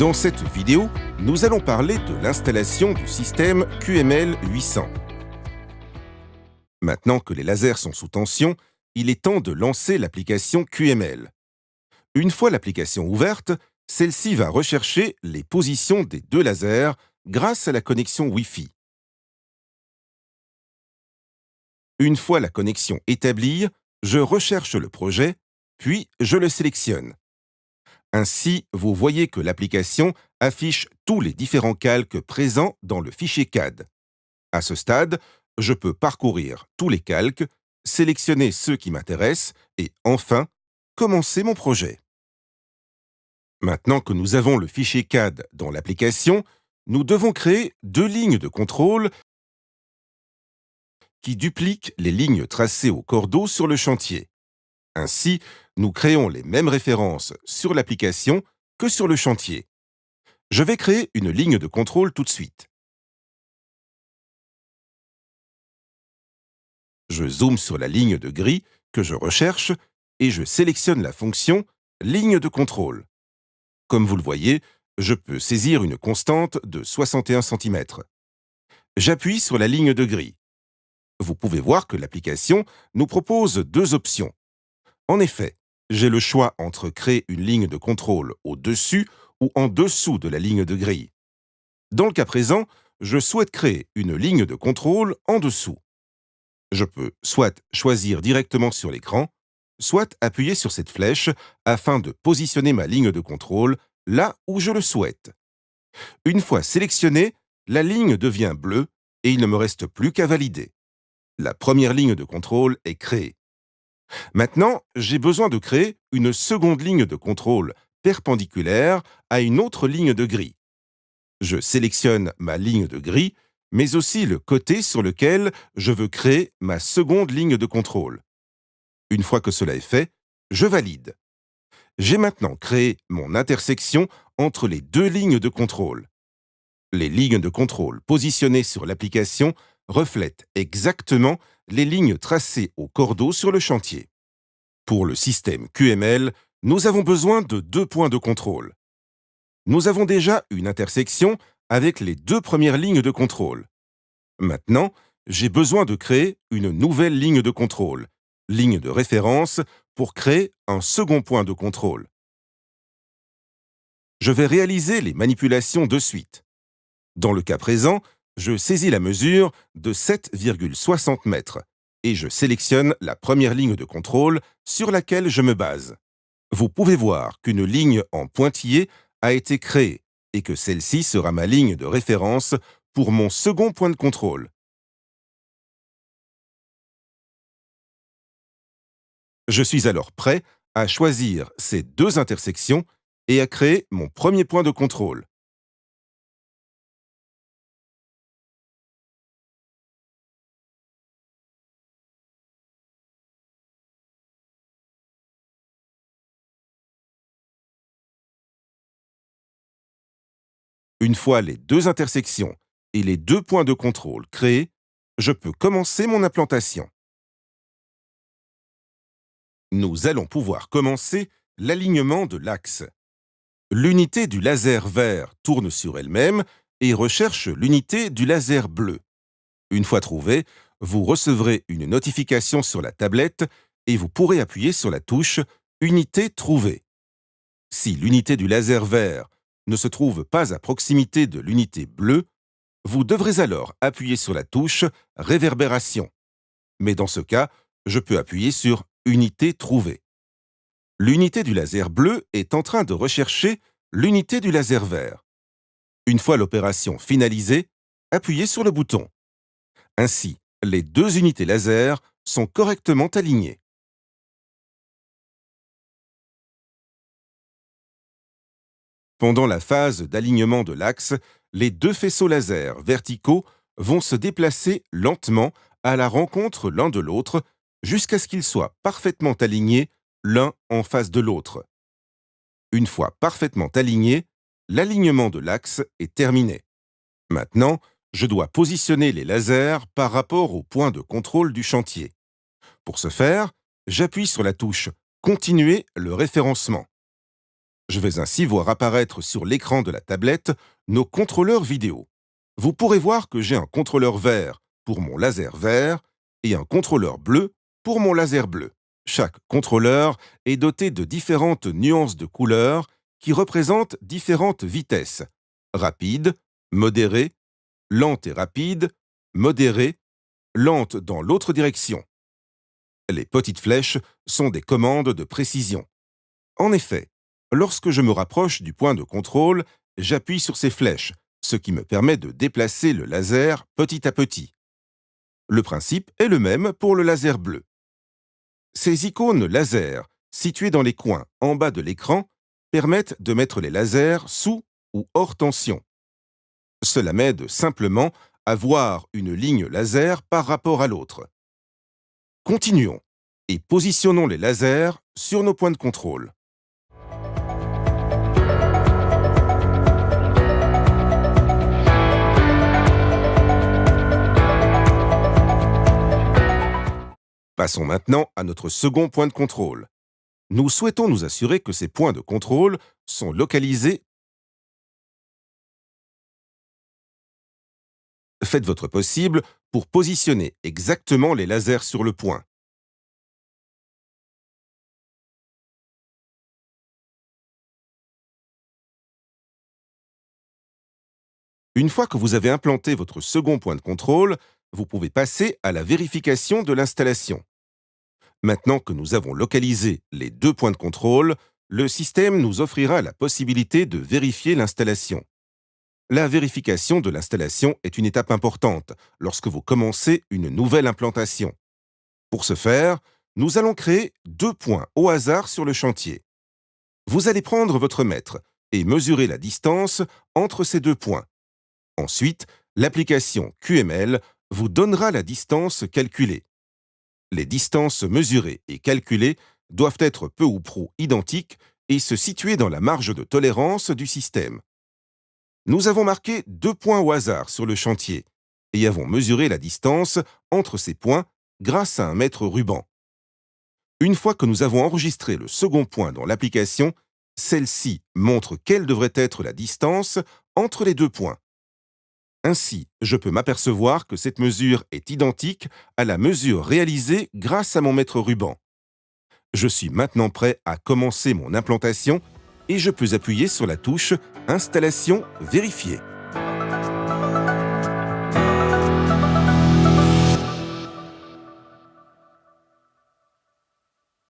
Dans cette vidéo, nous allons parler de l'installation du système QML 800. Maintenant que les lasers sont sous tension, il est temps de lancer l'application QML. Une fois l'application ouverte, celle-ci va rechercher les positions des deux lasers grâce à la connexion Wi-Fi. Une fois la connexion établie, je recherche le projet, puis je le sélectionne. Ainsi, vous voyez que l'application affiche tous les différents calques présents dans le fichier CAD. À ce stade, je peux parcourir tous les calques, sélectionner ceux qui m'intéressent et enfin, commencer mon projet. Maintenant que nous avons le fichier CAD dans l'application, nous devons créer deux lignes de contrôle qui dupliquent les lignes tracées au cordeau sur le chantier. Ainsi, nous créons les mêmes références sur l'application que sur le chantier. Je vais créer une ligne de contrôle tout de suite. Je zoome sur la ligne de gris que je recherche et je sélectionne la fonction « Ligne de contrôle ». Comme vous le voyez, je peux saisir une constante de 61 cm. J'appuie sur la ligne de gris. Vous pouvez voir que l'application nous propose deux options. En effet, j'ai le choix entre créer une ligne de contrôle au-dessus ou en dessous de la ligne de grille. Dans le cas présent, je souhaite créer une ligne de contrôle en dessous. Je peux soit choisir directement sur l'écran, soit appuyer sur cette flèche afin de positionner ma ligne de contrôle là où je le souhaite. Une fois sélectionnée, la ligne devient bleue et il ne me reste plus qu'à valider. La première ligne de contrôle est créée. Maintenant, j'ai besoin de créer une seconde ligne de contrôle perpendiculaire à une autre ligne de grille. Je sélectionne ma ligne de grille, mais aussi le côté sur lequel je veux créer ma seconde ligne de contrôle. Une fois que cela est fait, je valide. J'ai maintenant créé mon intersection entre les deux lignes de contrôle. Les lignes de contrôle positionnées sur l'application reflètent exactement les lignes tracées au cordeau sur le chantier. Pour le système QML, nous avons besoin de deux points de contrôle. Nous avons déjà une intersection avec les deux premières lignes de contrôle. Maintenant, j'ai besoin de créer une nouvelle ligne de contrôle, ligne de référence, pour créer un second point de contrôle. Je vais réaliser les manipulations de suite. Dans le cas présent, je saisis la mesure de 7,60 mètres et je sélectionne la première ligne de contrôle sur laquelle je me base. Vous pouvez voir qu'une ligne en pointillé a été créée et que celle-ci sera ma ligne de référence pour mon second point de contrôle. Je suis alors prêt à choisir ces deux intersections et à créer mon premier point de contrôle. Une fois les deux intersections et les deux points de contrôle créés, je peux commencer mon implantation. Nous allons pouvoir commencer l'alignement de l'axe. L'unité du laser vert tourne sur elle-même et recherche l'unité du laser bleu. Une fois trouvée, vous recevrez une notification sur la tablette et vous pourrez appuyer sur la touche « Unité trouvée ». Si l'unité du laser vert ne se trouve pas à proximité de l'unité bleue, vous devrez alors appuyer sur la touche « Réverbération ». Mais dans ce cas, je peux appuyer sur « Unité trouvée ». L'unité du laser bleu est en train de rechercher l'unité du laser vert. Une fois l'opération finalisée, appuyez sur le bouton. Ainsi, les deux unités laser sont correctement alignées. Pendant la phase d'alignement de l'axe, les deux faisceaux laser verticaux vont se déplacer lentement à la rencontre l'un de l'autre jusqu'à ce qu'ils soient parfaitement alignés l'un en face de l'autre. Une fois parfaitement alignés, l'alignement de l'axe est terminé. Maintenant, je dois positionner les lasers par rapport au point de contrôle du chantier. Pour ce faire, j'appuie sur la touche « Continuer le référencement ». Je vais ainsi voir apparaître sur l'écran de la tablette nos contrôleurs vidéo. Vous pourrez voir que j'ai un contrôleur vert pour mon laser vert et un contrôleur bleu pour mon laser bleu. Chaque contrôleur est doté de différentes nuances de couleurs qui représentent différentes vitesses: rapide, modérée, lente et rapide, modérée, lente dans l'autre direction. Les petites flèches sont des commandes de précision. En effet, lorsque je me rapproche du point de contrôle, j'appuie sur ces flèches, ce qui me permet de déplacer le laser petit à petit. Le principe est le même pour le laser bleu. Ces icônes laser, situées dans les coins en bas de l'écran, permettent de mettre les lasers sous ou hors tension. Cela m'aide simplement à voir une ligne laser par rapport à l'autre. Continuons et positionnons les lasers sur nos points de contrôle. Passons maintenant à notre second point de contrôle. Nous souhaitons nous assurer que ces points de contrôle sont localisés. Faites votre possible pour positionner exactement les lasers sur le point. Une fois que vous avez implanté votre second point de contrôle, vous pouvez passer à la vérification de l'installation. Maintenant que nous avons localisé les deux points de contrôle, le système nous offrira la possibilité de vérifier l'installation. La vérification de l'installation est une étape importante lorsque vous commencez une nouvelle implantation. Pour ce faire, nous allons créer deux points au hasard sur le chantier. Vous allez prendre votre mètre et mesurer la distance entre ces deux points. Ensuite, l'application QML vous donnera la distance calculée. Les distances mesurées et calculées doivent être peu ou prou identiques et se situer dans la marge de tolérance du système. Nous avons marqué deux points au hasard sur le chantier et avons mesuré la distance entre ces points grâce à un mètre ruban. Une fois que nous avons enregistré le second point dans l'application, celle-ci montre quelle devrait être la distance entre les deux points. Ainsi, je peux m'apercevoir que cette mesure est identique à la mesure réalisée grâce à mon mètre ruban. Je suis maintenant prêt à commencer mon implantation et je peux appuyer sur la touche Installation vérifiée.